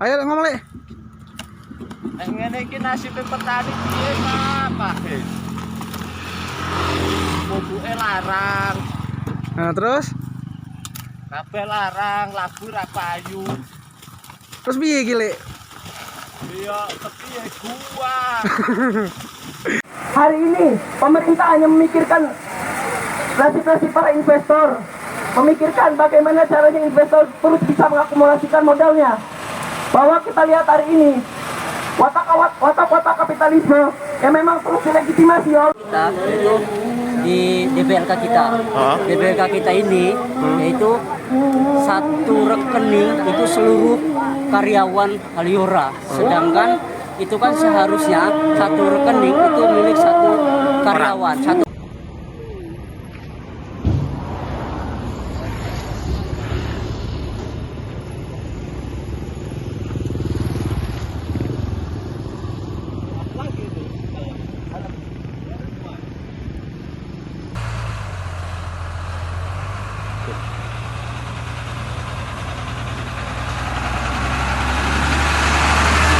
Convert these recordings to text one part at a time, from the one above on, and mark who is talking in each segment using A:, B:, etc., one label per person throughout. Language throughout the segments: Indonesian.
A: Ayo ngomong Le.
B: Ngene iki nasib petani piye, Pak? Pupuke larang.
A: Nah, terus?
B: Kabeh larang, labu ra payu.
A: Terus piye iki Le?
B: Iya, kepiye gua.
C: Hari ini pemerintah hanya memikirkan nasib-nasib para investor, memikirkan bagaimana caranya investor terus bisa mengakumulasikan modalnya. Bahwa kita lihat hari ini watak-watak kapitalisme yang memang terus dilegitimasi oleh
D: kita itu di DBLK kita. DBLK kita ini yaitu satu rekening itu seluruh karyawan Haliora, sedangkan itu kan seharusnya satu rekening itu milik satu karyawan.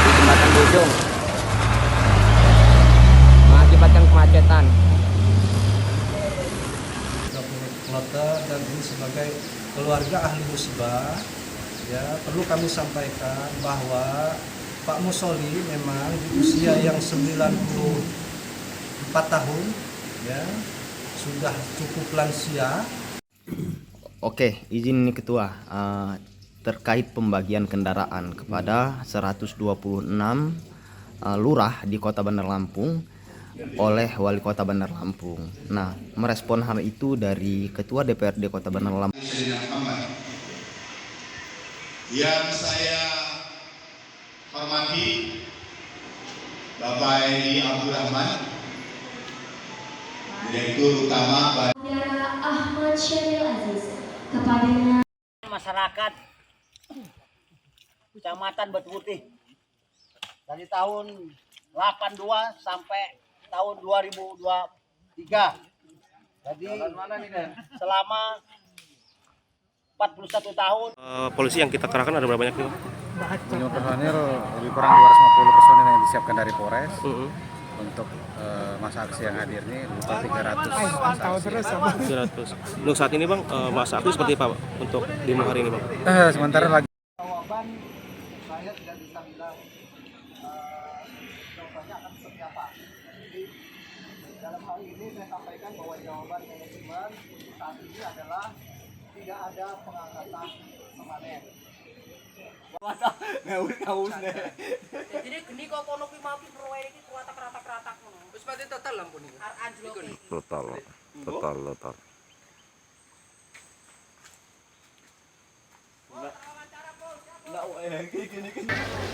D: Jembatan Bojong mengakibatkan kemacetan.
E: Kloter dan ini sebagai keluarga ahli musibah ya perlu kami sampaikan bahwa Pak Musoli memang di usia yang 94 tahun ya sudah cukup lansia.
F: Oke, izin nih Ketua, terkait pembagian kendaraan kepada 126 lurah di Kota Bandar Lampung oleh Wali Kota Bandar Lampung. Nah, merespon hal itu dari Ketua DPRD Kota Bandar Lampung.
G: Yang saya hormati Bapak Edi Abdurrahman, Direktur Utama
H: Ahmad Syaril Aziz kepadanya
B: Masyarakat Kecamatan Batu Putih dari tahun 82 sampai tahun 2023. Jadi selama 41 tahun.
I: Polisi yang kita kerahkan ada berapa banyak nih?
J: Jumlah personil lebih kurang 250 personil yang disiapkan dari Polres. Untuk masa aksi yang hadir ini lebih 300.
I: Untuk saat ini Bang, masa aksi seperti apa untuk demo hari ini Bang?
J: Sementara lagi
E: Jawaban saya tidak bisa bilang jawabannya akan seperti apa. Jadi dalam hal ini saya sampaikan bahwa jawaban manajemen saat ini adalah tidak ada pengangkatan permanen.
D: Jadi geni kok kono ki mau ki proyek iki ratak-ratak ngono. Wis pati total lampu niku.
I: Total.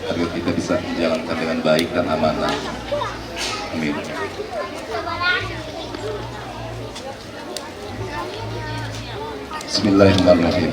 G: agar kita bisa menjalankan dengan baik dan amanah. Amin. Bismillahirrahmanirrahim.